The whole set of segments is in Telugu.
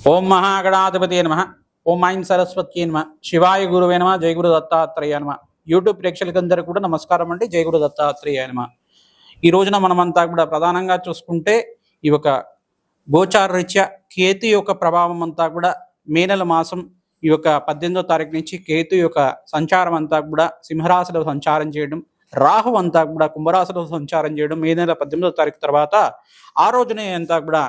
ఓం మహాగణాధిపతి నమ. ఓం ఐం సరస్వతి నమ. శివాయ గురువే నమ. జయ గురు దత్తాత్రేయ నమ. యూట్యూబ్ ప్రేక్షకులందరూ కూడా నమస్కారం అండి. జయ గురు దత్తాత్రేయ నమ. ఈ రోజున మనమంతా కూడా ప్రధానంగా చూసుకుంటే ఈ యొక్క గోచార రీత్యా కేతు యొక్క ప్రభావం అంతా కూడా మే నెల మాసం ఈ యొక్క 18వ తారీఖు నుంచి కేతు యొక్క సంచారం అంతా కూడా సింహరాశిలో సంచారం చేయడం, రాహు అంతా కూడా కుంభరాశిలో సంచారం చేయడం మే నెల 18వ తారీఖు తర్వాత ఆ రోజునే అంతా కూడా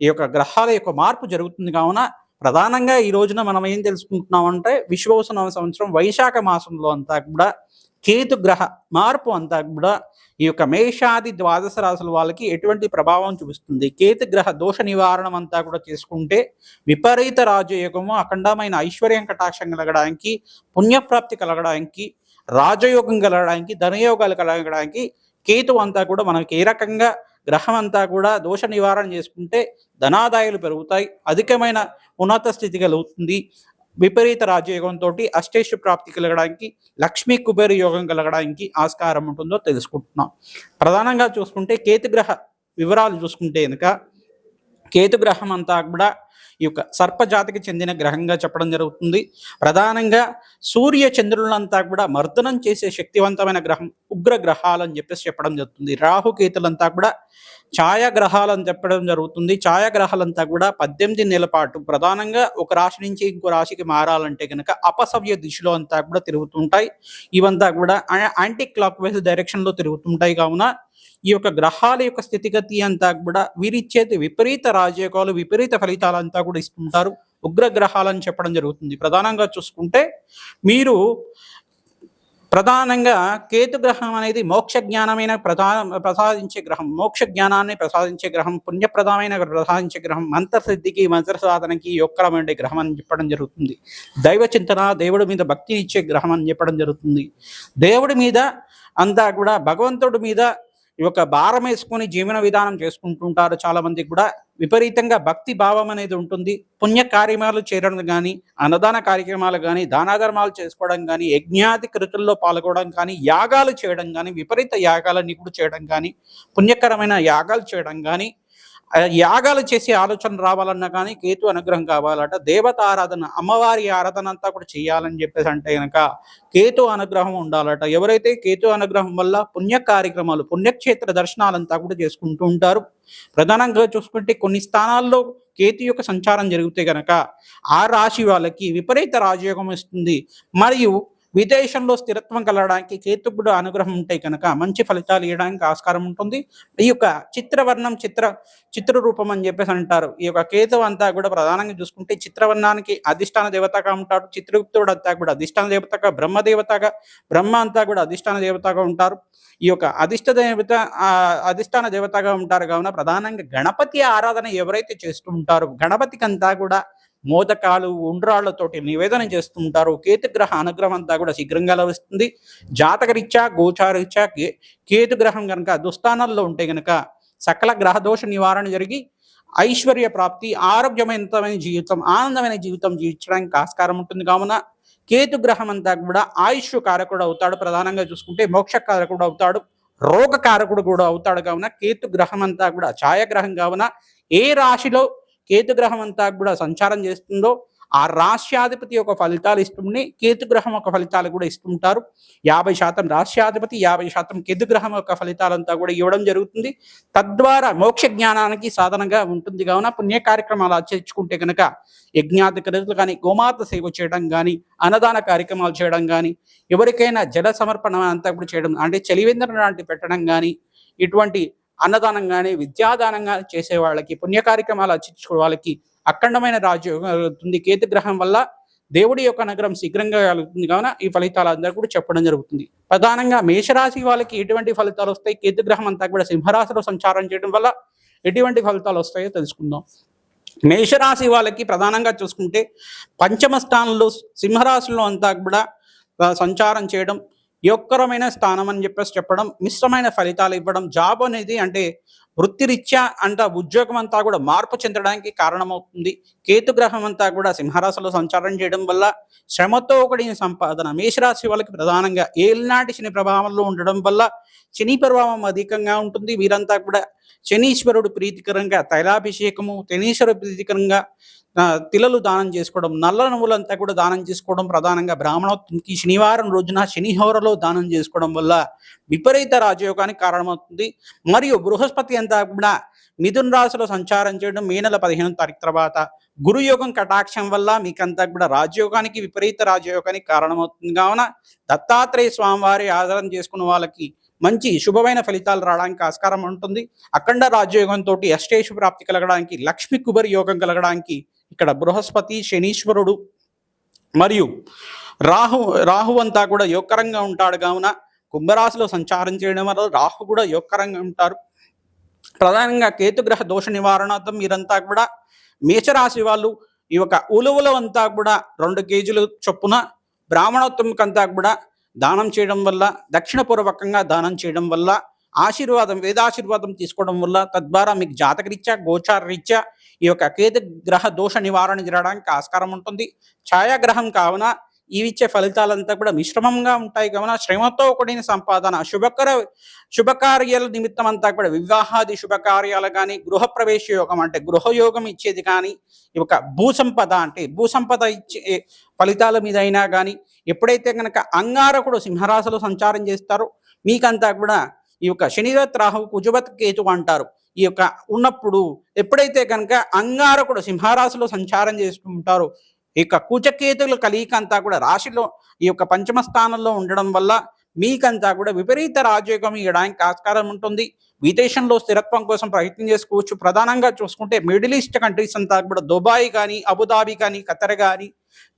ఈ యొక్క గ్రహాల యొక్క మార్పు జరుగుతుంది. కావున ప్రధానంగా ఈ రోజున మనం ఏం తెలుసుకుంటున్నామంటే విశ్వవసన సంవత్సరం వైశాఖ మాసంలో అంతా కూడా కేతు గ్రహ మార్పు అంతా కూడా ఈ యొక్క మేషాది ద్వాదశ రాశుల వాళ్ళకి ఎటువంటి ప్రభావం చూపిస్తుంది, కేతు గ్రహ దోష నివారణం అంతా కూడా చేసుకుంటే విపరీత రాజయోగము, అఖండమైన ఐశ్వర్యం కటాక్షం కలగడానికి, పుణ్యప్రాప్తి కలగడానికి, రాజయోగం కలగడానికి, ధనయోగాలు కలగడానికి కేతు అంతా కూడా మనకి ఏ రకంగా గ్రహం అంతా కూడా దోష నివారణ చేసుకుంటే ధనాదాయాలు పెరుగుతాయి, అధికమైన ఉన్నత స్థితి కలుగుతుంది, విపరీత రాజయోగంతో అష్టేషు ప్రాప్తి కలగడానికి, లక్ష్మీ కుబేర యోగం కలగడానికి ఆస్కారం ఉంటుందో తెలుసుకుంటున్నాం. ప్రధానంగా చూసుకుంటే కేతు గ్రహ వివరాలు చూసుకుంటే కనుక కేతు గ్రహం అంతా కూడా ఈ యొక్క సర్పజాతికి చెందిన గ్రహంగా చెప్పడం జరుగుతుంది. ప్రధానంగా సూర్య చంద్రులంతా కూడా మర్దనం చేసే శక్తివంతమైన గ్రహం, ఉగ్ర గ్రహాలని చెప్పడం జరుగుతుంది. రాహుకేతులంతా కూడా ఛాయాగ్రహాలని చెప్పడం జరుగుతుంది. ఛాయాగ్రహాలంతా కూడా 18 నెలల పాటు ప్రధానంగా ఒక రాశి నుంచి ఇంకో రాశికి మారాలంటే కనుక అపసవ్య దిశలో అంతా కూడా తిరుగుతుంటాయి. ఇవంతా కూడా యాంటీ క్లాక్ వైజ్ డైరెక్షన్లో తిరుగుతుంటాయి. కావున ఈ యొక్క గ్రహాల యొక్క స్థితిగతి అంతా కూడా వీరిచ్చేది విపరీత రాజయోగాలు, విపరీత ఫలితాలంతా కూడా ఇస్తుంటారు. ఉగ్ర గ్రహాలని చెప్పడం జరుగుతుంది. ప్రధానంగా చూసుకుంటే మీరు ప్రధానంగా కేతు గ్రహం అనేది మోక్ష జ్ఞానమైన ప్రసాదించే గ్రహం, మోక్ష జ్ఞానాన్ని ప్రసాదించే గ్రహం, పుణ్యప్రదమైన ప్రసాదించే గ్రహం, మంత్రసిద్ధికి మంత్ర సాధనకి యోగకరమైన గ్రహం అని చెప్పడం జరుగుతుంది. దైవ చింతన, దేవుడి మీద భక్తి ఇచ్చే గ్రహం అని చెప్పడం జరుగుతుంది. దేవుడి మీద అంతా కూడా భగవంతుడి మీద ఈ యొక్క భారం వేసుకొని జీవన విధానం చేసుకుంటుంటారు. చాలా మందికి కూడా విపరీతంగా భక్తి భావం అనేది ఉంటుంది. పుణ్య కార్యక్రమాలు చేయడం కానీ, అన్నదాన కార్యక్రమాలు కానీ, దానాధర్మాలు చేసుకోవడం కానీ, యజ్ఞాది కృతుల్లో పాల్గొనడం కానీ, యాగాలు చేయడం కానీ, విపరీత యాగాలని కూడా చేయడం కానీ, పుణ్యకరమైన యాగాలు చేయడం కానీ, యాగాలు చేసే ఆలోచన రావాలన్నా కానీ కేతు అనుగ్రహం కావాలట. దేవత ఆరాధన, అమ్మవారి ఆరాధన అంతా కూడా చేయాలని చెప్పేసి అంటే కనుక కేతు అనుగ్రహం ఉండాలట. ఎవరైతే కేతు అనుగ్రహం వల్ల పుణ్య కార్యక్రమాలు, పుణ్యక్షేత్ర దర్శనాలంతా కూడా చేసుకుంటూ ఉంటారు. ప్రధానంగా చూసుకుంటే కొన్ని స్థానాల్లో కేతు యొక్క సంచారం జరిగితే కనుక ఆ రాశి వాళ్ళకి విపరీత రాజయోగం ఇస్తుంది. మరియు విదేశంలో స్థిరత్వం కలగడానికి కేతుడు అనుగ్రహం ఉంటే కనుక మంచి ఫలితాలు ఇవ్వడానికి ఆస్కారం ఉంటుంది. ఈ యొక్క చిత్రవర్ణం, చిత్ర రూపం అని చెప్పేసి అంటారు. ఈ యొక్క కేతు అంతా కూడా ప్రధానంగా చూసుకుంటే చిత్రవర్ణానికి అధిష్టాన దేవతగా ఉంటాడు. చిత్రగుప్తుడు అంతా కూడా అధిష్టాన దేవతగా, బ్రహ్మ అంతా కూడా అధిష్టాన దేవతగా ఉంటారు. ఈ యొక్క అధిష్టాన దేవతగా ఉంటారు. కావున ప్రధానంగా గణపతి ఆరాధన ఎవరైతే చేస్తూ ఉంటారో గణపతికి అంతా కూడా మోదకాలు, ఉండ్రాళ్లతోటి నివేదన చేస్తుంటారు. కేతుగ్రహ అనుగ్రహం అంతా కూడా శీఘ్రంగా లభిస్తుంది. జాతకరీత్యా, గోచారరీత్యా కేతుగ్రహం కనుక దుస్థానాల్లో ఉంటే కనుక సకల గ్రహదోష నివారణ జరిగి ఐశ్వర్య ప్రాప్తి, ఆరోగ్యమైన జీవితం, ఆనందమైన జీవితం జీవించడానికి ఆస్కారం ఉంటుంది. కావున కేతుగ్రహం అంతా కూడా ఆయుష్ కారకుడు అవుతాడు. ప్రధానంగా చూసుకుంటే మోక్ష కారకుడు అవుతాడు, రోగ కారకుడు కూడా అవుతాడు. కావున కేతుగ్రహం అంతా కూడా ఛాయాగ్రహం. కావున ఏ రాశిలో కేతుగ్రహం అంతా కూడా సంచారం చేస్తుందో ఆ రాశ్యాధిపతి యొక్క ఫలితాలు ఇస్తుంది. కేతుగ్రహం యొక్క ఫలితాలు కూడా ఇస్తుంటారు. 50% రాశ్యాధిపతి, 50% కేతుగ్రహం యొక్క ఫలితాలంతా కూడా ఇవ్వడం జరుగుతుంది. తద్వారా మోక్ష జ్ఞానానికి సాధనగా ఉంటుంది. కావున పుణ్య కార్యక్రమాలు ఆచరించుకుంటే కనుక యజ్ఞాది క్రియలు కానీ, గోమాత సేవ చేయడం కానీ, అన్నదాన కార్యక్రమాలు చేయడం కానీ, ఎవరికైనా జల సమర్పణ అంతా కూడా చేయడం అంటే చలివేంద్రం లాంటి పెట్టడం కానీ, ఇటువంటి అన్నదానం కానీ, విద్యాదానం కానీ చేసే వాళ్ళకి, పుణ్య కార్యక్రమాలు ఆచరించుకునే వాళ్ళకి అఖండమైన రాజయోగం కలుగుతుంది. కేతుగ్రహం వల్ల దేవుడి యొక్క అనుగ్రహం శీఘ్రంగా కలుగుతుంది. కావున ఈ ఫలితాలు అందరూ కూడా చెప్పడం జరుగుతుంది. ప్రధానంగా మేషరాశి వాళ్ళకి ఎటువంటి ఫలితాలు వస్తాయి, కేతుగ్రహం అంతా కూడా సింహరాశిలో సంచారం చేయడం వల్ల ఎటువంటి ఫలితాలు వస్తాయో తెలుసుకుందాం. మేషరాశి వాళ్ళకి ప్రధానంగా చూసుకుంటే పంచమ స్థానంలో సింహరాశిలో అంతా కూడా సంచారం చేయడం, యోగకరమైన స్థానం అని చెప్పడం, మిశ్రమైన ఫలితాలు ఇవ్వడం, జాబ్ అనేది అంటే వృత్తిరీత్యా అంతా ఉద్యోగం అంతా కూడా మార్పు చెందడానికి కారణమవుతుంది. కేతుగ్రహం అంతా కూడా సింహరాశిలో సంచారం చేయడం వల్ల శ్రమతో కూడిన సంపాదన. మేషరాశి వాళ్ళకి ప్రధానంగా ఏలినాటి శని ప్రభావంలో ఉండడం వల్ల శని ప్రభావం అధికంగా ఉంటుంది. వీరంతా కూడా శనీశ్వరుడు ప్రీతికరంగా తైలాభిషేకము, శనీశ్వరు ప్రీతికరంగా తిలలు దానం చేసుకోవడం, నల్ల నువ్వులంతా కూడా దానం చేసుకోవడం, ప్రధానంగా బ్రాహ్మణోత్తంకి శనివారం రోజున శనిహోరలో దానం చేసుకోవడం వల్ల విపరీత రాజయోగానికి కారణమవుతుంది. మరియు బృహస్పతి అంతా కూడా మిథున రాశిలో సంచారం చేయడం మే నెల 15వ తారీఖు తర్వాత గురుయోగం కటాక్షం వల్ల మీకంతా కూడా రాజయోగానికి, విపరీత రాజయోగానికి కారణమవుతుంది. కావున దత్తాత్రేయ స్వామివారి ఆధారం చేసుకున్న వాళ్ళకి మంచి శుభమైన ఫలితాలు రావడానికి ఆస్కారం ఉంటుంది. అఖండ రాజయోగంతో అష్టేషు ప్రాప్తి కలగడానికి, లక్ష్మీ కుబరి యోగం కలగడానికి ఇక్కడ బృహస్పతి, శనీశ్వరుడు మరియు రాహు అంతా కూడా యోగకరంగా ఉంటాడు. కావున కుంభరాశిలో సంచారం చేయడం వల్ల రాహు కూడా యోగకరంగా ఉంటారు. ప్రధానంగా కేతుగ్రహ దోష నివారణార్థం మీరంతా కూడా మేషరాశి వాళ్ళు ఈ యొక్క ఉలువలు అంతా కూడా 2 కేజీలు చొప్పున బ్రాహ్మణోత్తంకంతా కూడా దానం చేయడం వల్ల, దక్షిణపూర్వకంగా దానం చేయడం వల్ల ఆశీర్వాదం, వేదాశీర్వాదం తీసుకోవడం వల్ల తద్వారా మీకు జాతకరీత్యా, గోచార రీత్యా ఈ యొక్క కేతు గ్రహ దోష నివారణ జరగడానికి ఆస్కారం ఉంటుంది. ఛాయాగ్రహం కావున ఇవిచ్చే ఫలితాలంతా కూడా మిశ్రమంగా ఉంటాయి. కావున శ్రమతో కూడిన సంపాదన, శుభకార్యాల నిమిత్తం అంతా కూడా వివాహాది శుభకార్యాలు కానీ, గృహప్రవేశ యోగం అంటే గృహయోగం ఇచ్చేది కానీ, ఈ యొక్క భూసంపద అంటే భూసంపద ఇచ్చే ఫలితాల మీద అయినా కానీ, ఎప్పుడైతే కనుక అంగారకుడు సింహరాశిలో సంచారం చేస్తారో మీకంతా కూడా ఈ యొక్క శనివత్ రాహు, కుజవత్ కేతు అంటారు. ఈ యొక్క ఉన్నప్పుడు ఎప్పుడైతే కనుక అంగారకుడు సింహరాశిలో సంచారం చేస్తూ ఉంటారో ఈ యొక్క కుచకేతుల కలయిక అంతా కూడా రాశిలో ఈ యొక్క పంచమ స్థానంలో ఉండడం వల్ల మీకంతా కూడా విపరీత రాజయోగం ఇవ్వడానికి ఆస్కారం ఉంటుంది. విదేశంలో స్థిరత్వం కోసం ప్రయత్నం చేసుకోవచ్చు. ప్రధానంగా చూసుకుంటే మిడిల్ ఈస్ట్ కంట్రీస్ అంతా కూడా దుబాయ్ కానీ, అబుదాబి కానీ, ఖతర్ కానీ,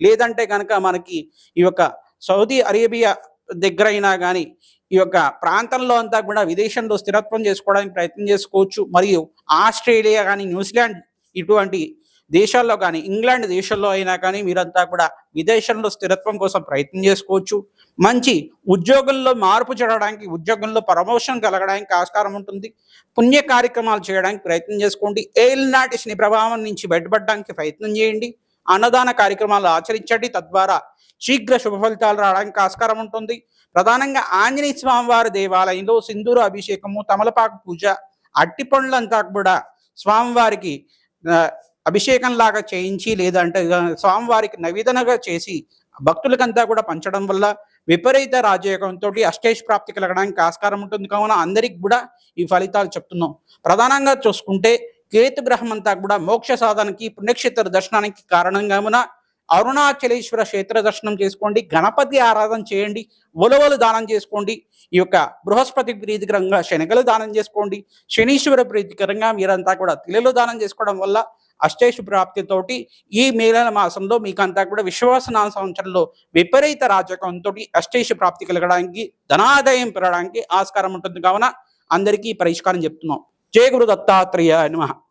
లేదంటే కనుక మనకి ఈ యొక్క సౌదీ అరేబియా దగ్గర అయినా కానీ ఈ యొక్క ప్రాంతంలో అంతా కూడా విదేశంలో స్థిరత్వం చేసుకోవడానికి ప్రయత్నం చేసుకోవచ్చు. మరియు ఆస్ట్రేలియా కానీ, న్యూజిలాండ్ ఇటువంటి దేశాల్లో కానీ, ఇంగ్లాండ్ దేశంలో అయినా కానీ మీరంతా కూడా విదేశంలో స్థిరత్వం కోసం ప్రయత్నం చేసుకోవచ్చు. మంచి ఉద్యోగంలో మార్పు జరగడానికి, ఉద్యోగంలో ప్రమోషన్ కలగడానికి ఆస్కారం ఉంటుంది. పుణ్య కార్యక్రమాలు చేయడానికి ప్రయత్నం చేసుకోండి. ఏలినాటి శని ప్రభావం నుంచి బయటపడడానికి ప్రయత్నం చేయండి. అన్నదాన కార్యక్రమాలు ఆచరించండి. తద్వారా శీఘ్ర శుభ ఫలితాలు రావడానికి ఆస్కారం ఉంటుంది. ప్రధానంగా ఆంజనేయ స్వామివారి దేవాలయంలో సింధూర అభిషేకము, తమలపాకు పూజ, అట్టి పండ్లంతా కూడా స్వామివారికి అభిషేకం లాగా చేయించి, లేదంటే స్వామివారికి నైవేదనగా చేసి భక్తులకంతా కూడా పంచడం వల్ల విపరీత రాజయోగంతో అష్టేష్ ప్రాప్తి కలగడానికి ఆస్కారం ఉంటుంది. కావున అందరికి కూడా ఈ ఫలితాలు చెప్తున్నాం. ప్రధానంగా చూసుకుంటే కేతు గ్రహం అంతా కూడా మోక్ష సాధనకి, పుణ్యక్షేత్ర దర్శనానికి కారణంగా అరుణాచలేశ్వర క్షేత్ర దర్శనం చేసుకోండి. గణపతి ఆరాధన చేయండి. ఉలవలు దానం చేసుకోండి. ఈ యొక్క బృహస్పతి ప్రీతికరంగా శనగలు దానం చేసుకోండి. శనీశ్వర ప్రీతికరంగా మీరంతా కూడా తిలలు దానం చేసుకోవడం వల్ల అష్టేషు ప్రాప్తితోటి ఈ మేల మాసంలో మీకంతా కూడా విశ్వాసనామ సంవత్సరంలో విపరీత రాజకంతో అష్టేషు ప్రాప్తి కలగడానికి, ధనాదాయం పెరగడానికి ఆస్కారం ఉంటుంది. కావున అందరికీ పరిష్కారం చెప్తున్నాం. జయ గురు దత్తాత్రేయ నమః.